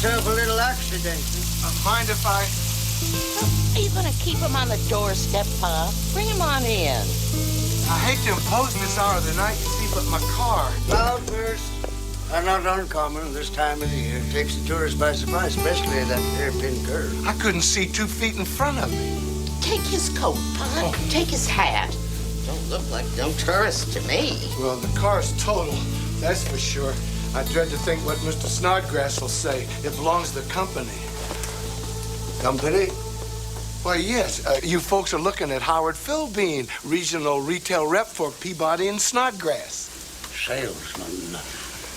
yourself a little accident. Mind if I... Are you gonna keep him on the doorstep, Pa? Bring him on in. I hate to impose this hour of the night, you see, but my car... Cloudbursts are not uncommon this time of the year. It takes the tourists by surprise, especially that hairpin curve. I couldn't see 2 feet in front of me. Take his coat, Pa. Take his hat. Don't look like no tourist to me. Well, the car's total, that's for sure. I dread to think what Mr. Snodgrass will say. It belongs to the company. Company? Why, yes. You folks are looking at Howard Philbean, regional retail rep for Peabody and Snodgrass. Salesman.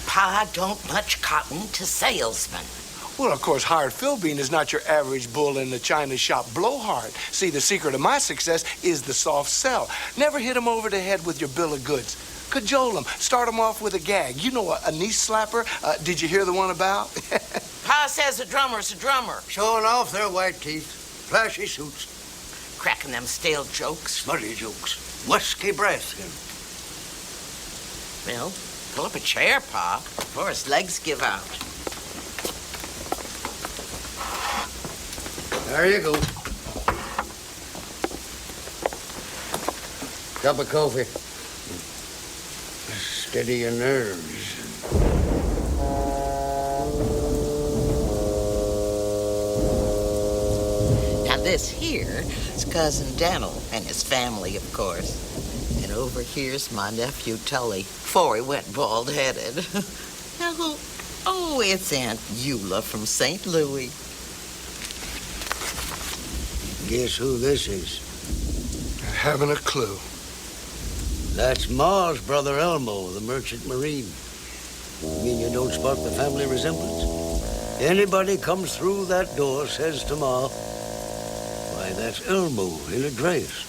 Pa don't much cotton to salesmen. Well, of course, Howard Philbean is not your average bull in the china shop blowhard. See, the secret of my success is the soft sell. Never hit him over the head with your bill of goods. Cajole him. Start him off with a gag. You know, a knee slapper. Did you hear the one about? Pa says a drummer's a drummer. Showing off their white teeth. Flashy suits. Cracking them stale jokes. Smutty jokes. Whiskey breath. Well, pull up a chair, Pa, before his legs give out. There you go. Cup of coffee. Steady your nerves. Now this here is Cousin Daniel and his family, of course. And over here's my nephew Tully, before he went bald-headed. Now who? Oh, it's Aunt Eula from St. Louis. Guess who this is? I haven't a clue. That's Ma's brother Elmo, the merchant marine. You mean you don't spot the family resemblance? Anybody comes through that door says to Ma, why, that's Elmo in a dress.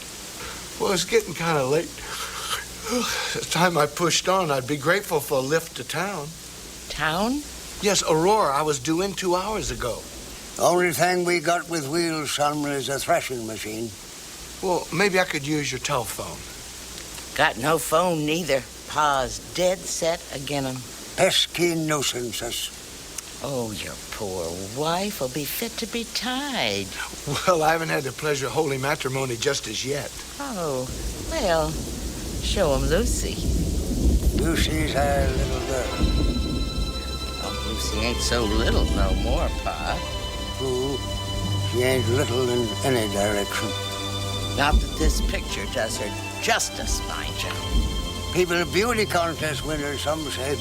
Well, it's getting kind of late. The time I pushed on, I'd be grateful for a lift to town. Town? Yes, Aurora. I was due in 2 hours ago. Only thing we got with wheels, son, is a threshing machine. Well, maybe I could use your telephone. Got no phone neither. Pa's dead set agin him. Pesky nuisances. Oh, your poor wife will be fit to be tied. Well, I haven't had the pleasure of holy matrimony just as yet. Oh, well, show him Lucy. Lucy's our little girl. Oh, Lucy ain't so little no more, Pa. Who? She ain't little in any direction. Not that this picture does her justice, mind you. People beauty contest winners, some said.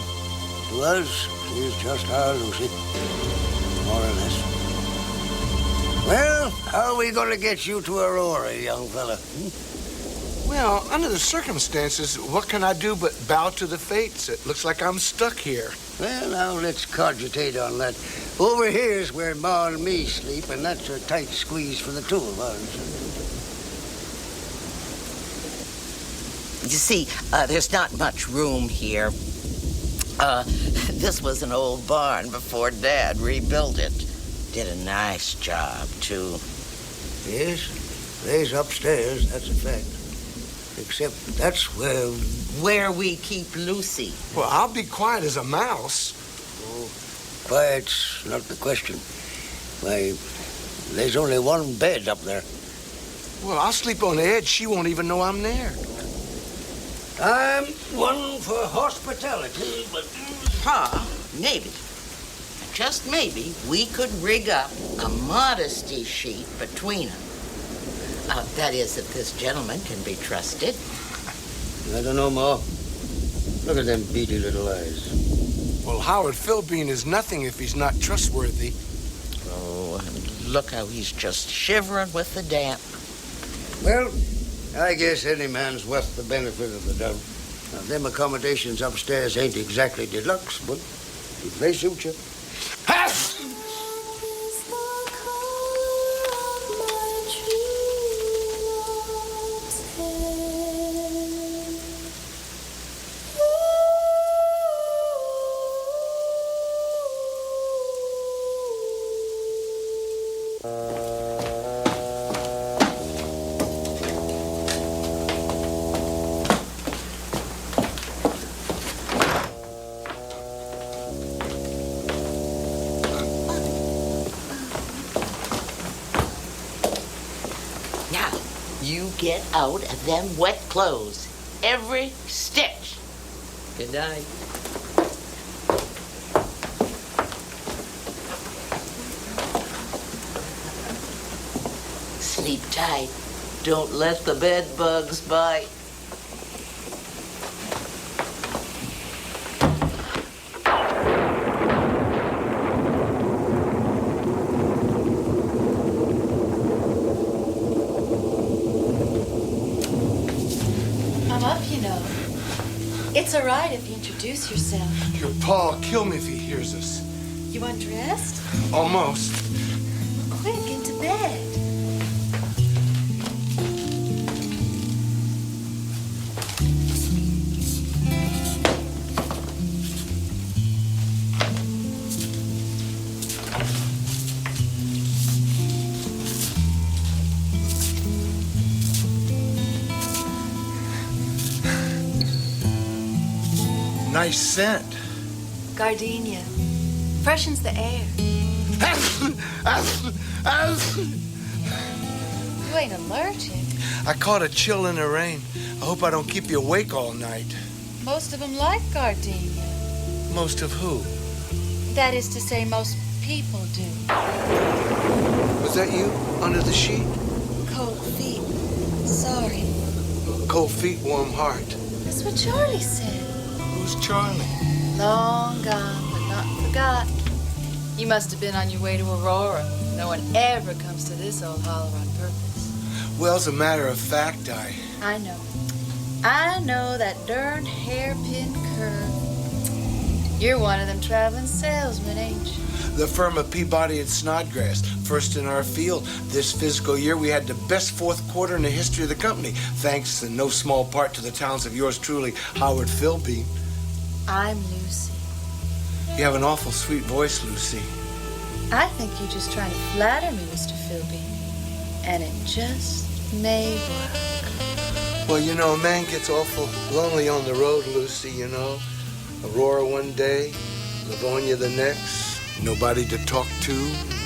To us, she's just our Lucy. More or less. Well, how are we going to get you to Aurora, young fella? Well, under the circumstances, what can I do but bow to the fates? It looks like I'm stuck here. Well, now, let's cogitate on that. Over here's where Ma and me sleep, and that's a tight squeeze for the two of us. You see, there's not much room here. This was an old barn before Dad rebuilt it. Did a nice job, too. Yes, there's upstairs, that's a fact. Except that's where we keep Lucy. Well, I'll be quiet as a mouse. Oh, quiet's not the question. Why, there's only one bed up there. Well, I'll sleep on the edge. She won't even know I'm there. I'm one for hospitality, but... Pa, maybe, just maybe, we could rig up a modesty sheet between them. That is, if this gentleman can be trusted. I don't know, Ma. Look at them beady little eyes. Well, Howard Philbean is nothing if he's not trustworthy. Oh, and look how he's just shivering with the damp. Well, I guess any man's worth the benefit of the doubt. Now, them accommodations upstairs ain't exactly deluxe, but if they suit you. You get out of them wet clothes. Every stitch. Good night. Sleep tight. Don't let the bed bugs bite. I'm up, you know. It's all right if you introduce yourself. Your pa'll kill me if he hears us. You undressed? Almost. Quick, into bed. Nice scent. Gardenia. Freshens the air. You ain't allergic. I caught a chill in the rain. I hope I don't keep you awake all night. Most of them like gardenia. Most of who? That is to say, most people do. Was that you under the sheet? Cold feet. Sorry. Cold feet, warm heart. That's what Charlie said. Who's Charlie? Long gone, but not forgot. You must have been on your way to Aurora. No one ever comes to this old holler on purpose. Well, as a matter of fact, I know. I know that darn hairpin curve. You're one of them traveling salesmen, ain't you? The firm of Peabody and Snodgrass, first in our field. This fiscal year, we had the best fourth quarter in the history of the company, thanks in no small part to the talents of yours truly, Howard Philbean. I'm Lucy. You have an awful sweet voice, Lucy. I think you're just trying to flatter me, Mr. Philbean. And it just may work. Well, you know, a man gets awful lonely on the road, Lucy, you know. Aurora one day, Livonia the next. Nobody to talk to,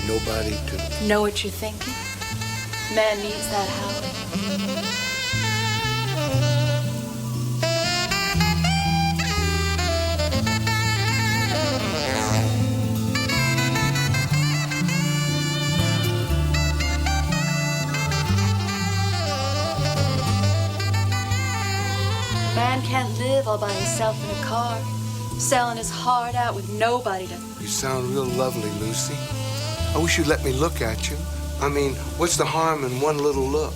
nobody to... Know what you're thinking? Man needs that, Howard. Man can't live all by himself in a car, selling his heart out with nobody to... You sound real lovely, Lucy. I wish you'd let me look at you. I mean, what's the harm in one little look?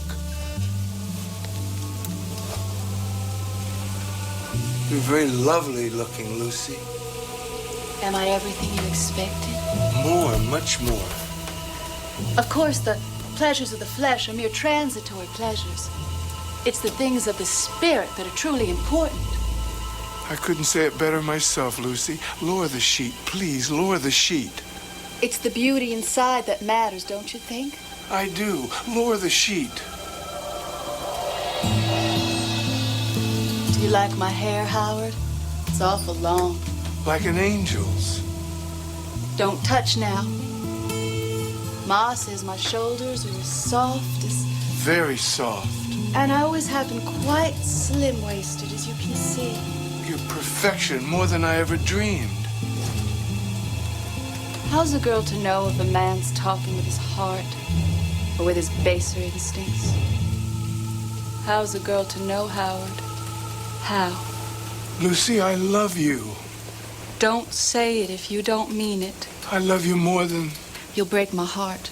You're very lovely looking, Lucy. Am I everything you expected? More, much more. Of course, the pleasures of the flesh are mere transitory pleasures. It's the things of the spirit that are truly important. I couldn't say it better myself, Lucy. Lower the sheet, please, lower the sheet. It's the beauty inside that matters, don't you think? I do. Lower the sheet. Do you like my hair, Howard? It's awful long. Like an angel's. Don't touch now. Ma says my shoulders are as soft as... Very soft. And I always have been quite slim-waisted, as you can see. You're perfection, more than I ever dreamed. How's a girl to know if a man's talking with his heart or with his baser instincts? How's a girl to know, Howard? How? Lucy, I love you. Don't say it if you don't mean it. I love you more than... You'll break my heart.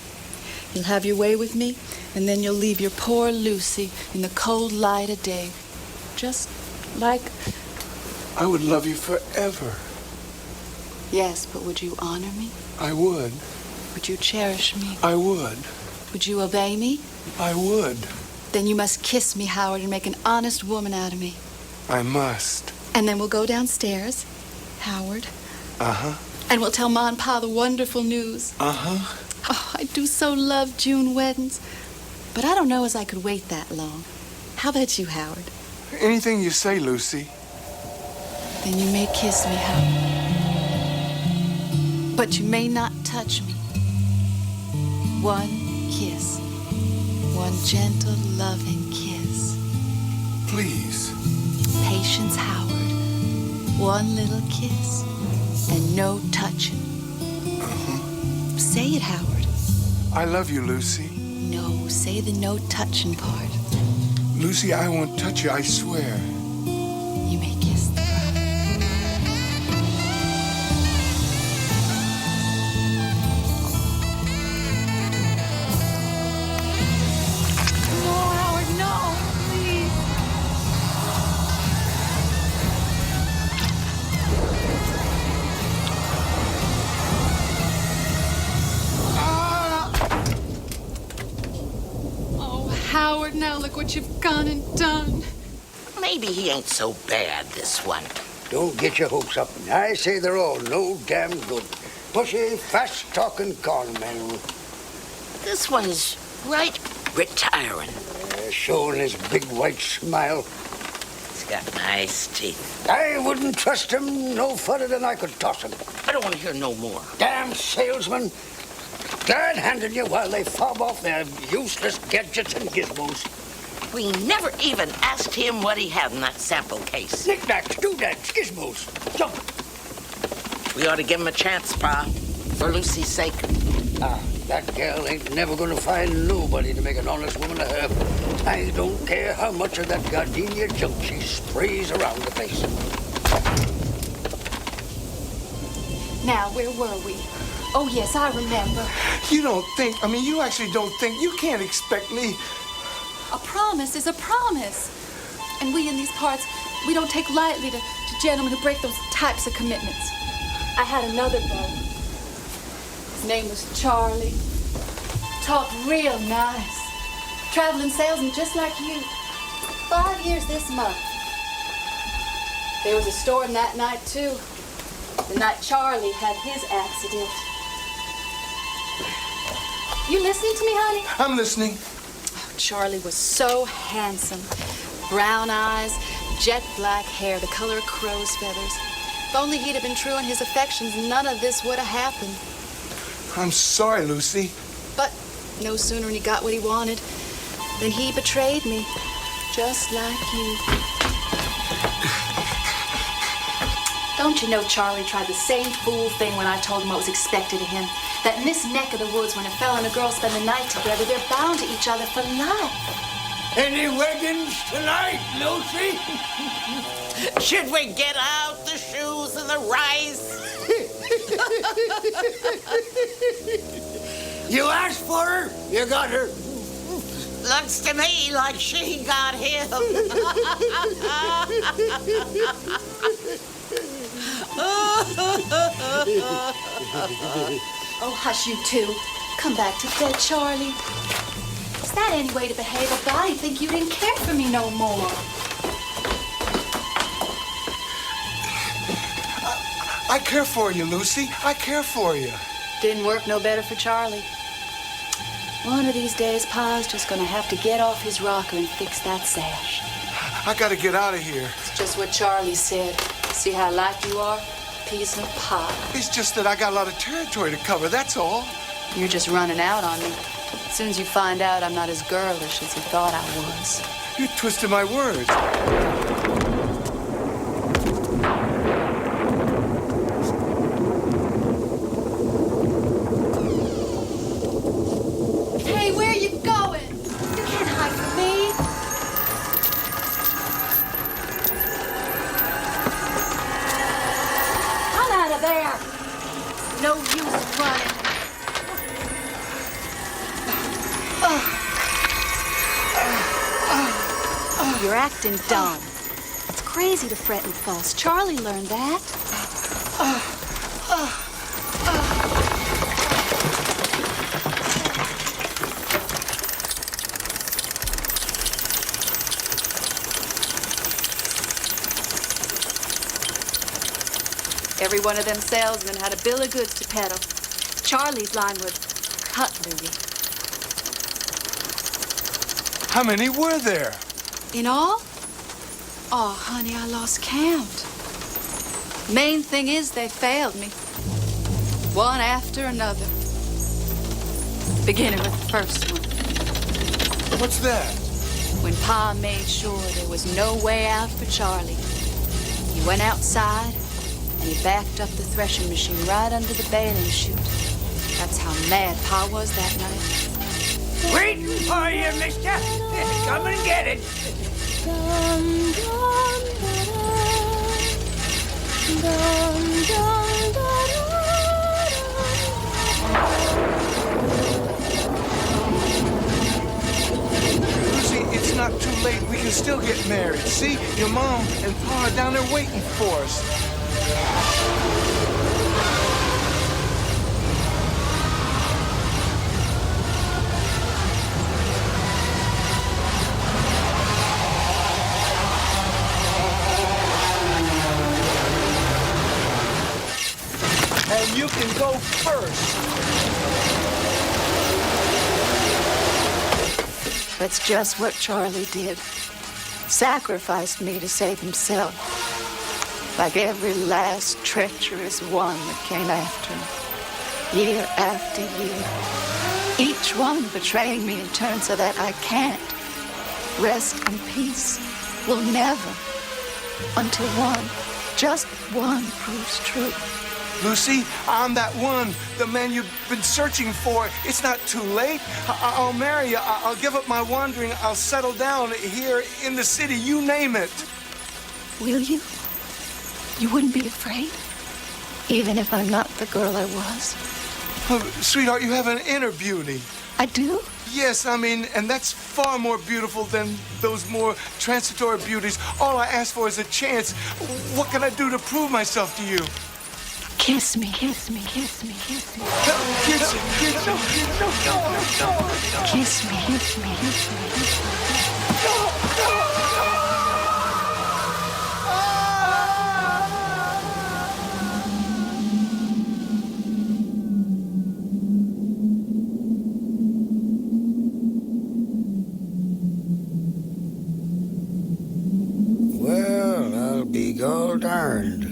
You'll have your way with me, and then you'll leave your poor Lucy in the cold light of day. Just like... I would love you forever. Yes, but would you honor me? I would. Would you cherish me? I would. Would you obey me? I would. Then you must kiss me, Howard, and make an honest woman out of me. I must. And then we'll go downstairs, Howard. Uh-huh. And we'll tell Ma and Pa the wonderful news. Uh-huh. Oh, I do so love June weddings. But I don't know as I could wait that long. How about you, Howard? Anything you say, Lucy. Then you may kiss me, Howard. But you may not touch me. One kiss. One one gentle, loving kiss. Please. Patience, Howard. One little kiss and no touching. Say it, Howard. I love you, Lucy. No, say the no touching part. Lucy, I won't touch you, I swear. You may kiss the bride. No, Howard, no, please. Oh, Howard, now look what you've gone and done. Maybe he ain't so bad, this one. Don't get your hopes up. I say they're all no damn good. Pushy, fast-talking con men. This one's right retiring. Showing his big white smile. He's got nice teeth. I wouldn't trust him no further than I could toss him. I don't want to hear no more. Damn salesmen. Glad-handed you while they fob off their useless gadgets and gizmos. We never even asked him what he had in that sample case. Knickknacks, doodads, gizmos. Jump. We ought to give him a chance, Pa, for Lucy's sake. That girl ain't never gonna find nobody to make an honest woman of her. I don't care how much of that gardenia junk she sprays around the place. Now, where were we? Oh, yes, I remember. You actually don't think, you can't expect me. A promise is a promise. And we in these parts, we don't take lightly to gentlemen who break those types of commitments. I had another beau. His name was Charlie. Talked real nice. Traveling salesman just like you. 5 years this month. There was a storm that night, too. The night Charlie had his accident. You listening to me, honey? I'm listening. Charlie was so handsome. Brown eyes, jet black hair, the color of crow's feathers. If only he'd have been true in his affections, none of this would have happened. I'm sorry, Lucy. But no sooner than he got what he wanted than he betrayed me, just like you. Don't you know Charlie tried the same fool thing when I told him what was expected of him? That in this neck of the woods, when a fella and a girl spend the night together, they're bound to each other for life. Any wagons tonight, Lucy? Should we get out the shoes and the rice? You asked for her, you got her. Looks to me like she got him. Oh, hush, you two. Come back to bed, Charlie. Is that any way to behave? A body'd think you didn't care for me no more. I care for you, Lucy. I care for you. Didn't work no better for Charlie. One of these days, Pa's just gonna have to get off his rocker and fix that sash. I gotta get out of here. It's just what Charlie said. See how like you are? Peas in a pot. It's just that I got a lot of territory to cover, that's all. You're just running out on me. As soon as you find out I'm not as girlish as you thought I was. You twisted my words. Hey, where are you going? You can't hide from me. Come out of there. No use running. You're acting dumb. It's crazy to fret and fuss. Charlie learned that. Every one of them salesmen had a bill of goods to peddle. Charlie's line was cutlery. How many were there? In all? Oh, honey, I lost count. Main thing is they failed me. One after another. Beginning with the first one. What's that? When Pa made sure there was no way out for Charlie, he went outside and he backed up the threshing machine right under the baling chute. That's how mad Pa was that night. Waiting for you, mister. Come and get it. Lucy, it's not too late. We can still get married. See, your mom and Pa are down there waiting for us. And you can go first. That's just what Charlie did. Sacrificed me to save himself. Like every last treacherous one that came after him. Year after year. Each one betraying me in turn so that I can't rest in peace. Will never. Until one, just one, proves true. Lucy, I'm that one, the man you've been searching for. It's not too late. I'll marry you. I'll give up my wandering. I'll settle down here in the city. You name it. Will you? You wouldn't be afraid? Even if I'm not the girl I was? Oh, sweetheart, you have an inner beauty. I do? Yes, I mean, and that's far more beautiful than those more transitory beauties. All I ask for is a chance. What can I do to prove myself to you? Kiss me, kiss me, kiss me, kiss me. Kiss me, kiss me. Kiss me, kiss me, kiss me, kiss me. Well, I'll be gol darned.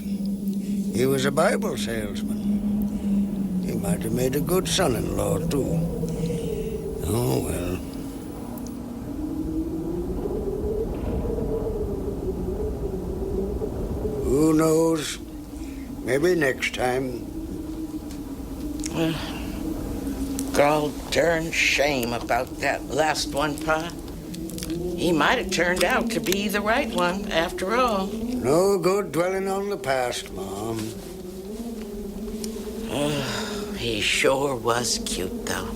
He was a Bible salesman. He might have made a good son-in-law, too. Oh, well. Who knows? Maybe next time. Gall darn shame about that last one, Pa. He might have turned out to be the right one, after all. No good dwelling on the past, Mom. He sure was cute, though.